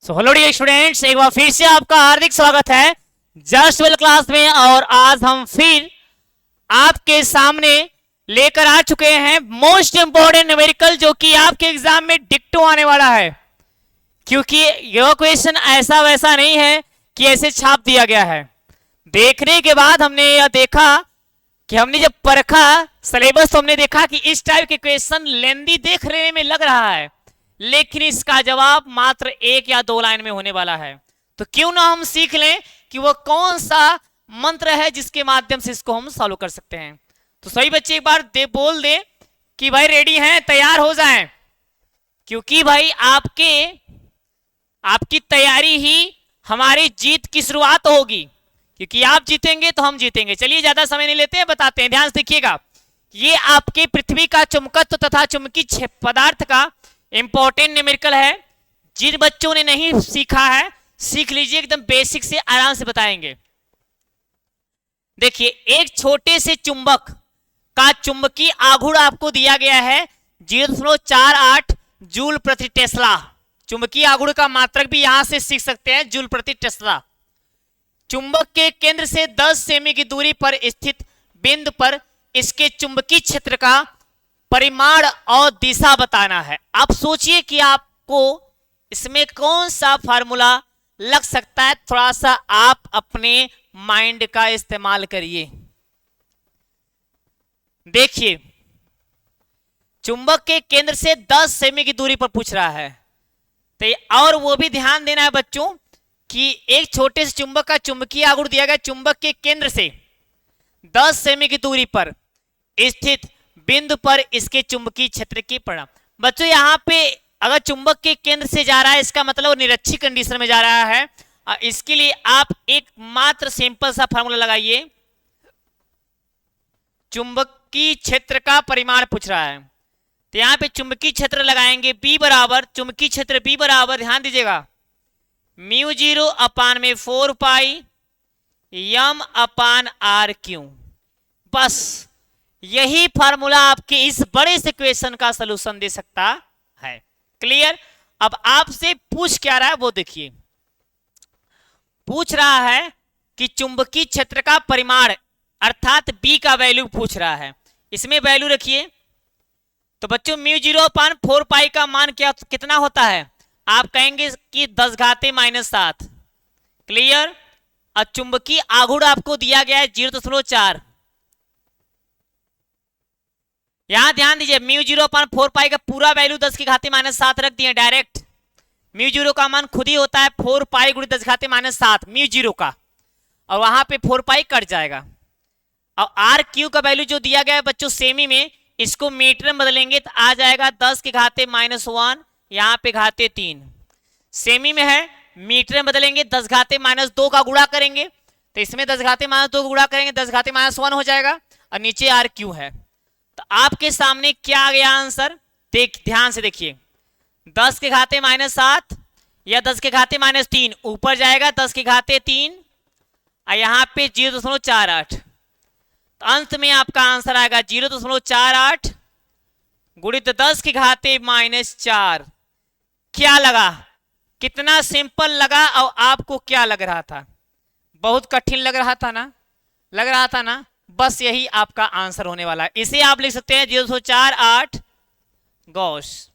Hello dear students, एक बार फिर से आपका हार्दिक स्वागत है जस्ट वेल क्लास में। और आज हम फिर आपके सामने लेकर आ चुके हैं मोस्ट इंपोर्टेंट न्यूमेरिकल, जो कि आपके एग्जाम में डिक्टो आने वाला है। क्योंकि यह क्वेश्चन ऐसा वैसा नहीं है कि ऐसे छाप दिया गया है। देखने के बाद हमने यह देखा कि हमने जब परखा सिलेबस तो हमने देखा कि इस टाइप के क्वेश्चन लेंदी देखने में लग रहा है, लेकिन इसका जवाब मात्र 1 या 2 लाइन में होने वाला है। तो क्यों ना हम सीख लें कि वो कौन सा मंत्र है जिसके माध्यम से इसको हम सॉल्व कर सकते हैं। तो सभी बच्चे एक बार बोल दे कि भाई रेडी हैं, तैयार हो जाएं। क्योंकि भाई आपकी तैयारी ही हमारी जीत की शुरुआत होगी। क्योंकि आप जीतेंगे तो हम जीतेंगे। चलिए ज्यादा समय नहीं लेते हैं, बताते हैं, ध्यान से देखिएगा। ये आपके पृथ्वी का चुंबकत्व तथा चुंबकीय पदार्थ का इंपॉर्टेंट न्यूमेरिकल है। जिन बच्चों ने नहीं सीखा है सीख लीजिए, एकदम बेसिक से आराम से बताएंगे। देखिए, एक छोटे से चुंबक का चुंबकीय आघूर्ण आपको दिया गया है 0.48 जूल प्रति टेस्ला। चुंबकीय आघूर्ण का मात्रक भी यहां से सीख सकते हैं, जूल प्रति टेस्ला। चुंबक के केंद्र से 10 सेमी की दूरी पर स्थित बिंदु पर इसके चुंबकीय क्षेत्र का परिमाण और दिशा बताना है। आप सोचिए कि आपको इसमें कौन सा फार्मूला लग सकता है। थोड़ा सा आप अपने माइंड का इस्तेमाल करिए। देखिए, चुंबक के केंद्र से 10 सेमी की दूरी पर पूछ रहा है। तो और वो भी ध्यान देना है बच्चों कि एक छोटे से चुंबक का चुंबकीय आघूर्ण दिया गया चुंबक के केंद्र से 10 सेमी की दूरी पर स्थित बिंदु पर इसके चुंबकीय क्षेत्र की परिमाण। बच्चों यहां पे अगर चुंबक के केंद्र से जा रहा है, इसका मतलब निरक्षीय कंडीशन में जा रहा है। इसके लिए आप एक मात्र सिंपल सा फार्मूला लगाइए। चुंबकीय क्षेत्र का परिमाण पूछ रहा है, तो यहां पे चुंबकीय क्षेत्र लगाएंगे B बराबर, चुंबकीय क्षेत्र B बराबर, ध्यान दीजिएगा, μ0 अपान में 4 पाई m अपान r क्यू। बस यही फार्मूला आपके इस बड़े से क्वेश्चन का सलूशन दे सकता है। क्लियर? अब आपसे पूछ क्या रहा है वो देखिए। पूछ रहा है कि चुंबकीय क्षेत्र का परिमाण अर्थात B का वैल्यू पूछ रहा है। इसमें वैल्यू रखिए। तो बच्चों μ0 अपान 4 पाई का मान क्या कितना होता है? आप कहेंगे कि 10 घाते -7। क्लियर? और चुंबकीय आघूर्ण आपको दिया गया है 0.4। यहां ध्यान दीजिए, μ0 अपान 4 पाई का पूरा वैल्यू 10 की घाते -7 रख दिए डायरेक्ट। μ0 का मान खुद ही होता है 4 पाई गुणित 10 घाते -7 μ0 का, और वहां पे 4 पाई कट जाएगा। और आर क्यू का वैल्यू जो दिया गया है बच्चों सेमी में, इसको मीटर में बदलेंगे तो आ जाएगा 10 के घाते -1, यहाँ पे घाते 3। सेमी में है, मीटर में बदलेंगे 10 घाते -2 का गुणा करेंगे, तो इसमें 10 घाते -2 का गुणा करेंगे 10 घाते -1 हो जाएगा, और नीचे आर क्यू है। तो आपके सामने क्या आ गया आंसर? ध्यान से देखिए, 10 के घाते -7 या 10 के घाते -3 ऊपर जाएगा 10 के घाते 3, और यहाँ पे 0.48। तो अंत में आपका आंसर आएगा 0.48 गुणित 10 के घाते -4। क्या लगा? कितना सिंपल लगा? और आपको क्या लग रहा था? बहुत कठिन लग रहा था ना? लग रहा था ना? बस यही आपका आंसर होने वाला है। इसे आप लिख सकते हैं 0.48 गॉस।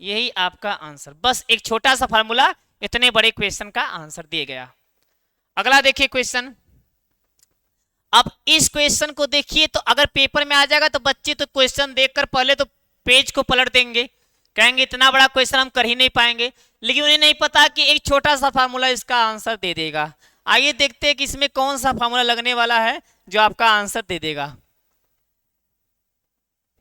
यही आपका आंसर। बस एक छोटा सा फार्मूला इतने बड़े क्वेश्चन का आंसर दिया गया। अगला देखिए क्वेश्चन। अब इस क्वेश्चन को देखिए, तो अगर पेपर में आ जाएगा तो बच्चे तो क्वेश्चन देखकर पहले तो पेज को पलट देंगे, कहेंगे इतना बड़ा क्वेश्चन हम कर ही नहीं पाएंगे। लेकिन उन्हें नहीं पता कि एक छोटा सा फार्मूला इसका आंसर दे देगा। आइए देखते हैं कि इसमें कौन सा फार्मूला लगने वाला है जो आपका आंसर दे देगा।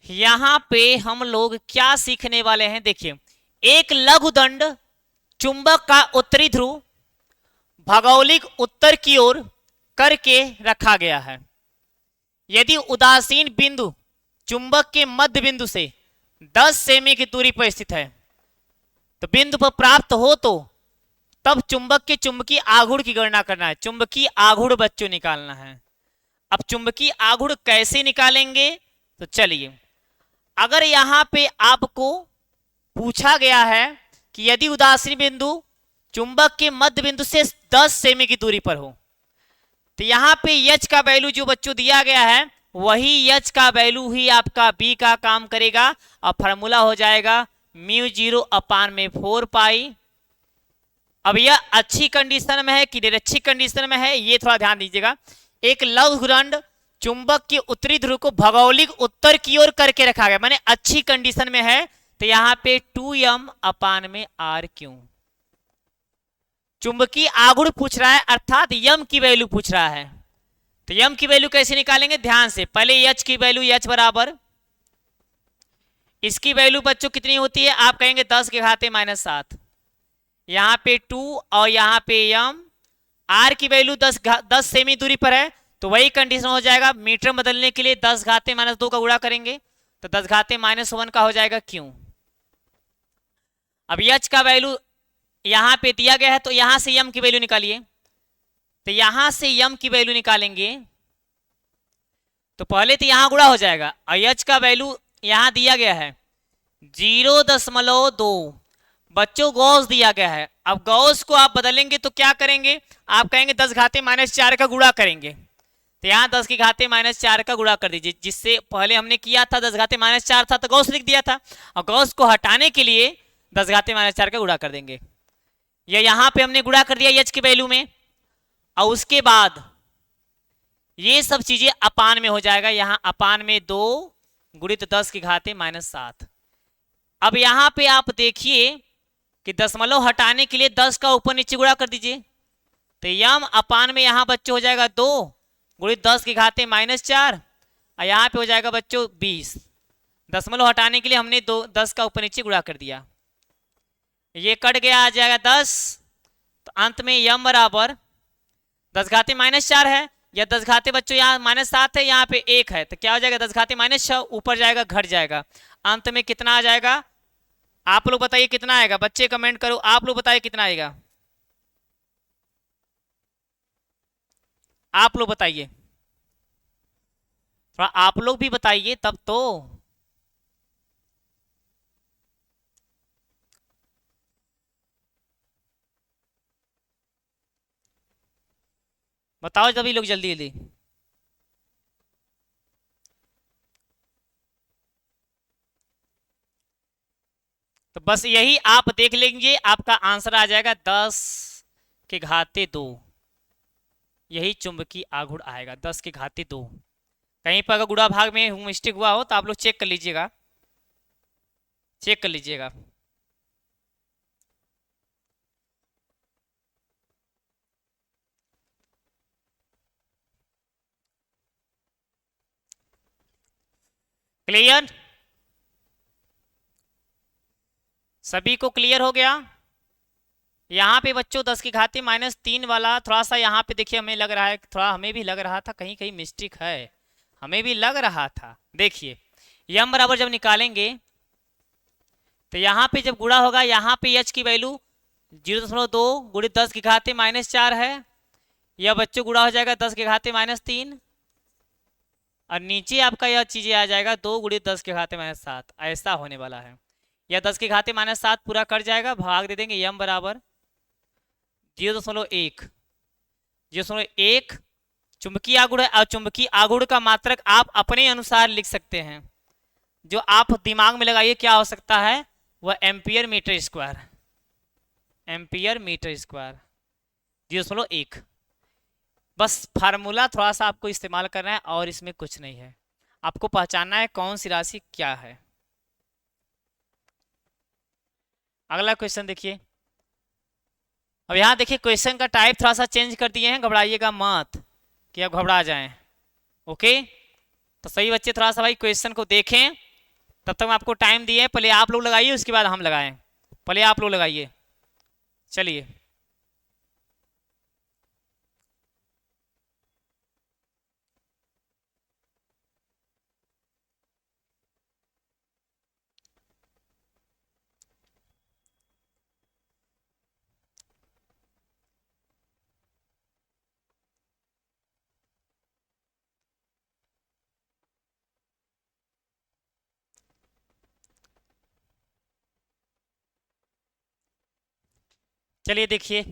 यहां पे हम लोग क्या सीखने वाले हैं? देखिए, एक लघुदंड चुंबक का उत्तरी ध्रुव भौगोलिक उत्तर की ओर करके रखा गया है। यदि उदासीन बिंदु चुंबक के मध्य बिंदु से 10 सेमी की दूरी पर स्थित है, तो बिंदु पर प्राप्त हो तो तब चुंबक के चुंबकीय आघूर्ण की गणना करना है। चुंबकीय आघूर्ण बच्चों निकालना है। अब चुंबकीय आघूर्ण कैसे निकालेंगे? तो चलिए, अगर यहां पे आपको पूछा गया है कि यदि उदासीन बिंदु चुंबक के मध्य बिंदु से 10 सेमी की दूरी पर हो, तो यहाँ पे एच का वैल्यू जो बच्चों दिया गया है वही एच का वैल्यू ही आपका बी का काम करेगा, और फार्मूला हो जाएगा म्यू जीरो अपान में 4 पाई। अब यह अच्छी कंडीशन में है कि निरक्षी कंडीशन में है, ये थोड़ा ध्यान दीजिएगा। एक लघुगंड चुंबक के उत्तरी ध्रुव को भौगोलिक उत्तर की ओर करके रखा गया, माने अच्छी कंडीशन में है, तो यहाँ पे 2m अपान में r क्यों। चुंबकीय आघूर्ण पूछ रहा है, अर्थात यम की वैल्यू पूछ रहा है। तो यम की वैल्यू कैसे निकालेंगे, ध्यान से। पहले एच की वैल्यू, एच बराबर, इसकी वैल्यू बच्चों कितनी होती है, आप कहेंगे 10 के घाते -7, यहाँ पे 2 और यहाँ पे यम। आर की वैल्यू 10 सेमी दूरी पर है, तो वही कंडीशन हो जाएगा। मीटर बदलने के लिए 10 घाते -2 का गुणा करेंगे, तो 10 घाते -1 का हो जाएगा क्यों। अब एच का वैल्यू यहां पे दिया गया है, तो यहां से यम की वैल्यू निकालिए। तो यहां से यम की वैल्यू निकालेंगे तो पहले तो यहां गुणा हो जाएगा, और एच का वैल्यू यहां दिया गया है 0.2। बच्चों गॉस दिया गया है, अब गॉस को आप बदलेंगे तो क्या करेंगे, आप कहेंगे 10 घाते -4 का गुणा करेंगे। तो यहाँ 10 की घाते -4 का गुणा कर दीजिए, जिससे पहले हमने किया था 10 घाते -4 था तो गॉस लिख दिया था, और गॉस को हटाने के लिए 10 घाते -4 का गुणा कर देंगे। ये यहां पे हमने गुणा कर दिया एच की वैल्यू में, और उसके बाद ये सब चीजें अपान में हो जाएगा। यहां अपान में 2 गुणित 10 की घाते -7। अब यहां पे आप देखिए कि दशमलव हटाने के लिए 10 का ऊपर नीचे गुणा कर दीजिए, तो यम अपान में यहां बच्चों हो जाएगा 2 गुणित 10 की घाते -4, और यहां पे हो जाएगा बच्चों 20। दशमलव हटाने के लिए हमने 10 का ऊपर नीचे गुणा कर दिया, ये कट गया, आ जाएगा 10। तो अंत में यम बराबर 10 घाते -4 है, या 10 घाते बच्चों यहाँ -7 है, यहाँ पे 1 है, तो क्या हो जाएगा 10 घाते -6 ऊपर जाएगा घट जाएगा, अंत में कितना आ जाएगा। आप लोग बताइए कितना आएगा, बच्चे कमेंट करो, आप लोग बताइए कितना आएगा, आप लोग बताइए, थोड़ा आप लोग भी बताइए तब तो। बताओ सभी लोग जल्दी जल्दी। तो बस यही आप देख लेंगे, आपका आंसर आ जाएगा 10 के घाते 2। यही चुंबकीय आघूर्ण आएगा 10 के घाते 2। कहीं पर अगर गुणा भाग में मिस्टेक हुआ हो तो आप लोग चेक कर लीजिएगा, चेक कर लीजिएगा। क्लियर, सभी को क्लियर हो गया। यहाँ पे बच्चों 10 की घाते -3 वाला थोड़ा सा यहाँ पे देखिए, हमें लग रहा है, थोड़ा हमें भी लग रहा था कहीं कहीं मिस्टेक है, हमें भी लग रहा था। देखिए यम बराबर जब निकालेंगे तो यहाँ पे जब गुणा होगा, यहाँ पे एच की वैल्यू 0.2 गुणित 10 की घाते -4 है, यह बच्चों गुणा हो जाएगा 10 के घाते -3, और नीचे आपका यह चीजें आ जाएगा 2 गुणित 10 के घाते -7, ऐसा होने वाला है। यह 10 के घाते -7 पूरा कट जाएगा, भाग दे देंगे, यम बराबर 0.1। 0.1 चुंबकीय आघूर्ण है, और चुंबकीय आघूर्ण का मात्रक आप अपने अनुसार लिख सकते हैं, जो आप दिमाग में लगाइए क्या हो सकता है, वह ampere metre square, ampere metre square 0.1। बस फार्मूला थोड़ा सा आपको इस्तेमाल करना है, और इसमें कुछ नहीं है, आपको पहचानना है कौन सी राशि क्या है। अगला क्वेश्चन देखिए। अब यहाँ देखिए क्वेश्चन का टाइप थोड़ा सा चेंज कर दिए हैं, घबराइएगा मत कि अब घबरा जाएं। ओके, तो सही बच्चे थोड़ा सा भाई क्वेश्चन को देखें, तब तक मैं आपको टाइम दिए, पहले आप लोग लगाइए उसके बाद हम लगाएं, पहले आप लोग लगाइए। चलिए चलिए देखिए,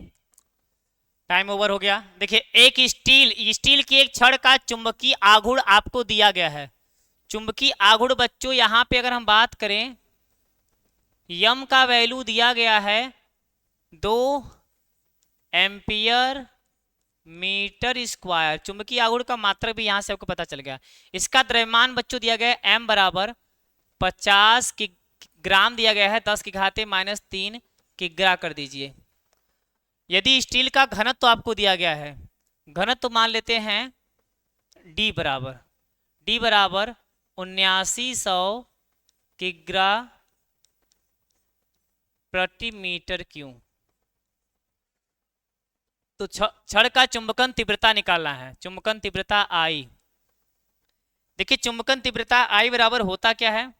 टाइम ओवर हो गया। देखिए, एक स्टील की एक छड़ का चुंबकीय आघूर्ण आपको दिया गया है। चुंबकीय आघूर्ण बच्चों यहाँ पे अगर हम बात करें, यम का वैल्यू दिया गया है 2 एम्पियर मीटर स्क्वायर। चुंबकीय आघूर्ण का मात्रक भी यहाँ से आपको पता चल गया। इसका द्रव्यमान बच्चों दिया गया है m बराबर 50 ग्राम दिया गया है, 10 की घाते -3 किग्रा कर दीजिए। यदि स्टील का घनत्व तो आपको दिया गया है, घनत्व तो मान लेते हैं D बराबर 7900 किग्रा प्रति मीटर क्यूब। तो छड़ का चुंबकन तीव्रता निकालना है, चुंबकन तीव्रता I। देखिए, चुंबकन तीव्रता I बराबर होता क्या है,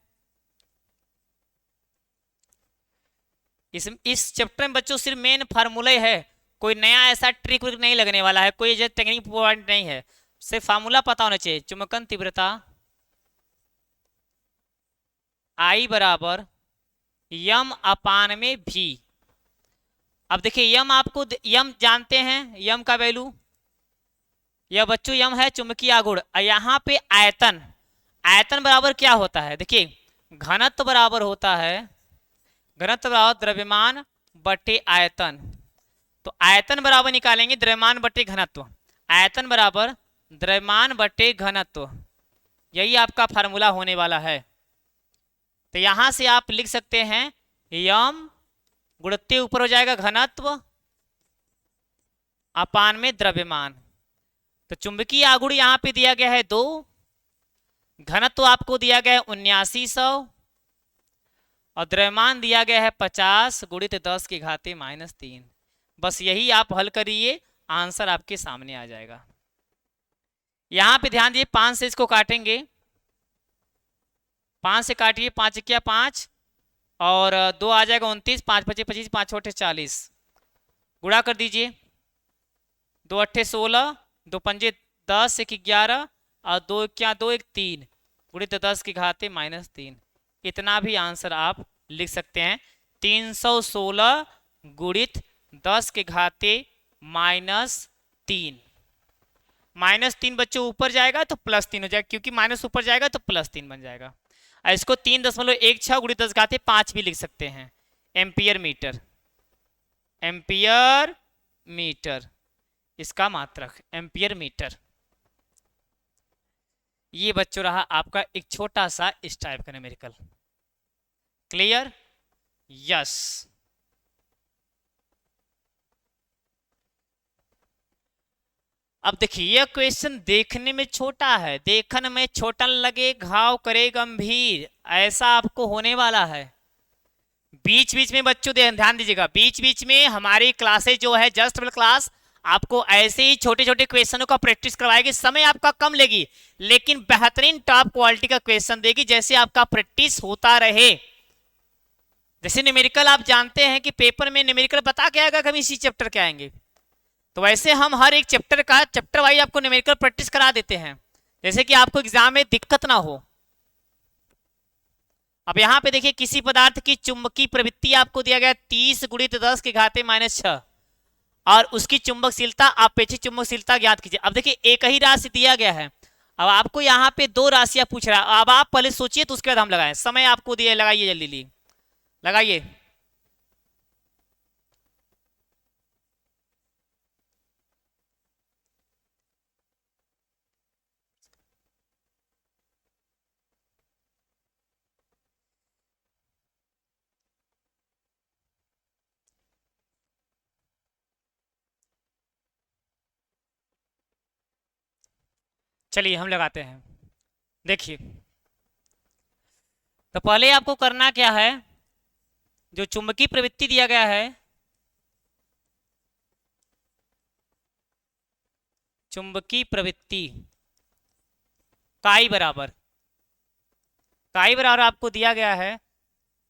इस चैप्टर में बच्चों सिर्फ मेन फार्मूला ही है, कोई नया ऐसा ट्रिक विक नहीं लगने वाला है, कोई जो टेक्निक पॉइंट नहीं है, सिर्फ फार्मूला पता होना चाहिए। चुंबकन तीव्रता I बराबर यम अपान में भी। अब देखिए, यम आपको यम जानते हैं, यम का वैल्यू, यह बच्चों यम है चुंबकीय आघूर्ण। यहाँ पे आयतन, आयतन बराबर क्या होता है, देखिए घनत्व बराबर होता है, घनत्व बराबर द्रव्यमान बटे आयतन। तो आयतन बराबर निकालेंगे द्रव्यमान बटे घनत्व, आयतन बराबर द्रव्यमान बटे घनत्व, यही आपका फार्मूला होने वाला है। तो यहां से आप लिख सकते हैं यम गुणित ऊपर हो जाएगा घनत्व अपान में द्रव्यमान। तो चुंबकीय आघूर्ण यहां पे दिया गया है 2, घनत्व आपको दिया गया है 7900 और द्रव्यमान दिया गया है 50 गुणित 10 की घाते -3। बस यही आप हल करिए, आंसर आपके सामने आ जाएगा। यहां पे ध्यान दीजिए, 5 से इसको काटेंगे, 5 से काटिए, 5 क्या 5 और 2 आ जाएगा 29, 5 25 25, 5 छोटे 40, गुणा कर दीजिए, 2 अट्ठे 16, 2 पंजे 10, 1 11 और 2 क्या 2 1 3 गुणित 10 की घाते -3। इतना भी आंसर आप लिख सकते हैं, 316 गुणित 10 के घाते -3। -3 बच्चों ऊपर जाएगा तो +3 हो जाएगा, क्योंकि माइनस ऊपर जाएगा तो +3 बन जाएगा। इसको 3.16 गुणित 10 घाते 5 भी लिख सकते हैं, एम्पियर मीटर, एम्पियर मीटर इसका मात्रक, एम्पियर मीटर। ये बच्चों रहा आपका एक छोटा सा इस टाइप का न्यूमेरिकल। क्लियर? यस। अब देखिए, यह क्वेश्चन देखने में छोटा है, देखने में छोटा लगे घाव करे गंभीर, ऐसा आपको होने वाला है। बीच बीच में बच्चों ध्यान दीजिएगा, बीच बीच में हमारी क्लासेज जो है जस्ट क्लास आपको ऐसे ही छोटे छोटे क्वेश्चनों का प्रैक्टिस करवाएगी, समय आपका कम लेगी लेकिन बेहतरीन टॉप क्वालिटी का क्वेश्चन देगी, जैसे आपका प्रैक्टिस होता रहे। जैसे न्यूमेरिकल आप जानते हैं कि पेपर में न्यूमेरिकल बता के आएगा, कभी इसी चैप्टर के आएंगे, तो वैसे हम हर एक चैप्टर का चैप्टर वाइज आपको न्यूमेरिकल प्रैक्टिस करा देते हैं, जैसे कि आपको एग्जाम में दिक्कत ना हो। अब यहां पे देखिए, किसी पदार्थ की चुंबकीय प्रवृत्ति आपको दिया गया 30 गुणित 10 के घाते -6 और उसकी चुंबकशीलता अपेक्षित चुंबकशीलता ज्ञात कीजिए। अब देखिए, एक ही राशि दिया गया है, अब आपको यहाँ पे 2 राशियां पूछ रहा है, अब आप पहले सोचिए तो उसके बाद हम लगाएं। समय आपको दिए, लगाइए जल्दी लगाइए। चलिए हम लगाते हैं। देखिए, तो पहले आपको करना क्या है, जो चुंबकीय प्रवृत्ति दिया गया है, चुंबकीय प्रवृत्ति काई बराबर आपको दिया गया है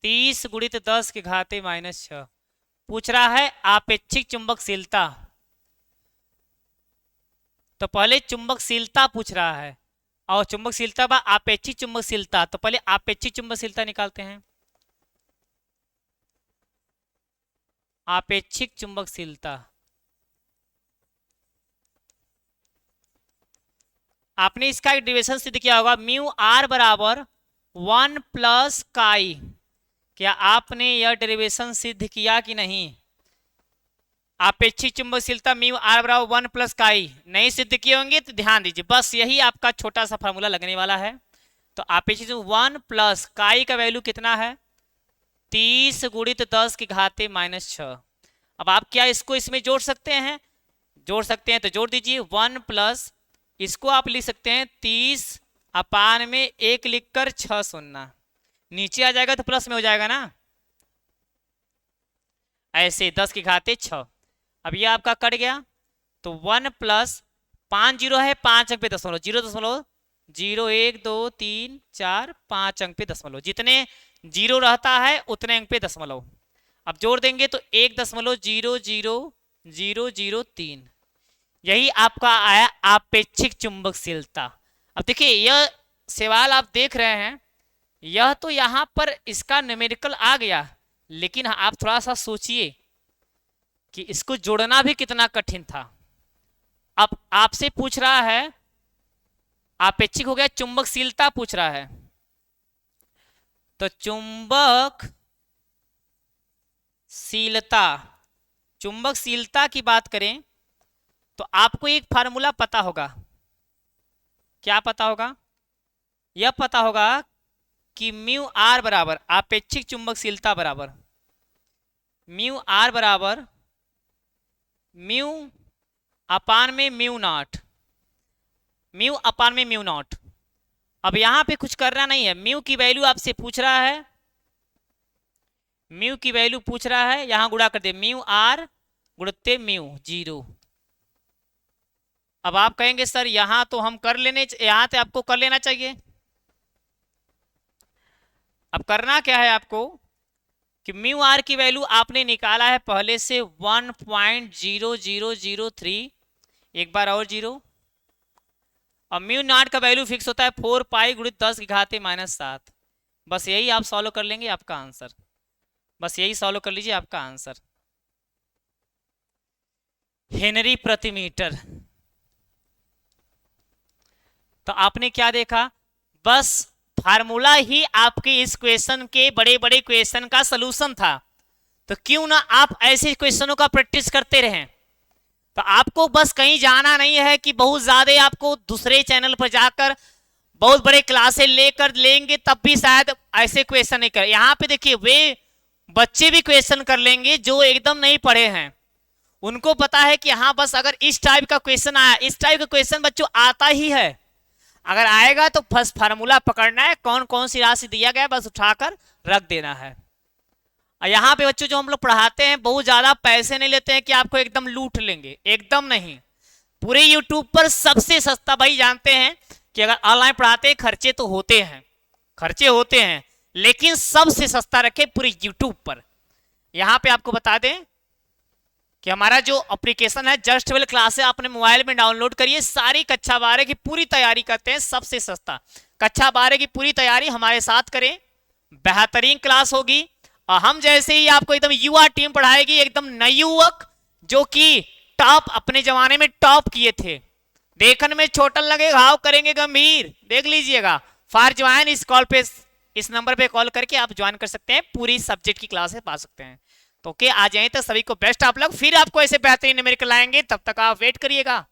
30 गुणित 10 के घाते -6। पूछ रहा है आपेक्षिक चुंबकशीलता, तो पहले चुंबकशीलता पूछ रहा है, और चुंबकशीलता बा आपेक्षिक चुंबकशीलता, तो पहले आपेक्षिक चुंबकशीलता निकालते हैं। आपेक्षिक चुंबकशीलता। आपने इसका एक डेरिवेशन सिद्ध किया होगा, म्यू आर बराबर 1 प्लस काई। क्या आपने यह डेरिवेशन सिद्ध किया कि नहीं? आपेक्षिक चुंबकशीलता म्यू आर बराबर 1 प्लस काई नहीं सिद्ध किए होंगे तो ध्यान दीजिए, बस यही आपका छोटा सा फार्मूला लगने वाला है। तो आपेक्षिक 1 प्लस काई का वैल्यू कितना है? 30 गुणित 10 की घाते -6। अब आप क्या इसको इसमें जोड़ सकते हैं? जोड़ सकते हैं तो जोड़ दीजिए। 1 प्लस इसको आप लिख सकते हैं 30 अपान में 1 लिखकर 6 शून्य, नीचे आ जाएगा तो प्लस में हो जाएगा ना, ऐसे 10 की घाते 6। अब ये आपका कट गया तो 1 प्लस 5 जीरो है, 5 अंक पे दशमलव, 0.0 1 2 3 4 5 अंक पे दशमलव, जितने जीरो रहता है उतने अंक पे दशमलव। अब जोड़ देंगे तो 1.00003, यही आपका आया आपेक्षिक चुंबकशीलता। अब देखिए यह सवाल आप देख रहे हैं, यह तो यहां पर इसका न्यूमेरिकल आ गया, लेकिन आप थोड़ा सा सोचिए कि इसको जोड़ना भी कितना कठिन था। अब आपसे पूछ रहा है, आपेक्षिक हो गया, चुंबकशीलता पूछ रहा है, तो चुंबकशीलता की बात करें तो आपको एक फार्मूला पता होगा। क्या पता होगा? यह पता होगा कि म्यू आर बराबर आपेक्षिक चुंबकशीलता बराबर म्यू आर बराबर म्यू अपान में म्यू नॉट, म्यू अपान में म्यू नॉट। अब यहां पे कुछ करना नहीं है, म्यू की वैल्यू आपसे पूछ रहा है, म्यू की वैल्यू पूछ रहा है, यहां गुणा कर दे, म्यू आर गुणते म्यू 0। अब आप कहेंगे सर यहां तो हम कर लेने, यहां तो आपको कर लेना चाहिए। अब करना क्या है आपको कि म्यू आर की वैल्यू आपने निकाला है पहले से 1.0003, एक बार और 0, और म्यू नॉट का वैल्यू फिक्स होता है 4 पाई गुणित 10 की घाते -7। बस यही आप सॉल्व कर लेंगे, आपका आंसर, बस यही सॉल्व कर लीजिए, आपका आंसर हेनरी प्रति मीटर। तो आपने क्या देखा, बस फार्मूला ही आपके इस क्वेश्चन के बड़े बड़े क्वेश्चन का सलूशन था। तो क्यों ना आप ऐसे क्वेश्चनों का प्रैक्टिस करते रहें। तो आपको बस कहीं जाना नहीं है कि बहुत ज्यादा आपको दूसरे चैनल पर जाकर बहुत बड़े क्लासेस लेकर लेंगे तब भी शायद ऐसे क्वेश्चन नहीं कर। यहाँ पे देखिए वे बच्चे भी क्वेश्चन कर लेंगे जो एकदम नहीं पढ़े हैं, उनको पता है कि हाँ बस अगर इस टाइप का क्वेश्चन आया, इस टाइप का क्वेश्चन बच्चों आता ही है, अगर आएगा तो फर्स्ट फार्मूला पकड़ना है, कौन कौन सी राशि दिया गया बस उठाकर रख देना है। और यहाँ पे बच्चों जो हम लोग पढ़ाते हैं बहुत ज्यादा पैसे नहीं लेते हैं कि आपको एकदम लूट लेंगे, एकदम नहीं। पूरे यूट्यूब पर सबसे सस्ता, भाई जानते हैं कि अगर ऑनलाइन पढ़ाते हैं खर्चे तो होते हैं, खर्चे होते हैं, लेकिन सबसे सस्ता रखे पूरे यूट्यूब पर। यहाँ पे आपको बता दें कि हमारा जो एप्लीकेशन है जस्ट वेल क्लास है, अपने मोबाइल में डाउनलोड करिए, सारी कक्षा 12 की पूरी तैयारी करते हैं, सबसे सस्ता कक्षा 12 की पूरी तैयारी हमारे साथ करें, बेहतरीन क्लास होगी। और हम जैसे ही आपको एकदम युवा टीम पढ़ाएगी, एकदम नए युवक जो कि टॉप अपने जमाने में टॉप किए थे, देखने में छोटा लगे घाव करेंगे गंभीर, देख लीजिएगा। फॉर ज्वाइन इस कॉल पे, इस नंबर पे कॉल करके आप ज्वाइन कर सकते हैं, पूरी सब्जेक्ट की क्लासेस पा सकते हैं। तो ओके, आ जाए तो सभी को बेस्ट आप लोग, फिर आपको ऐसे बेहतरीन न्यूमेरिकल लाएंगे, तब तक आप वेट करिएगा।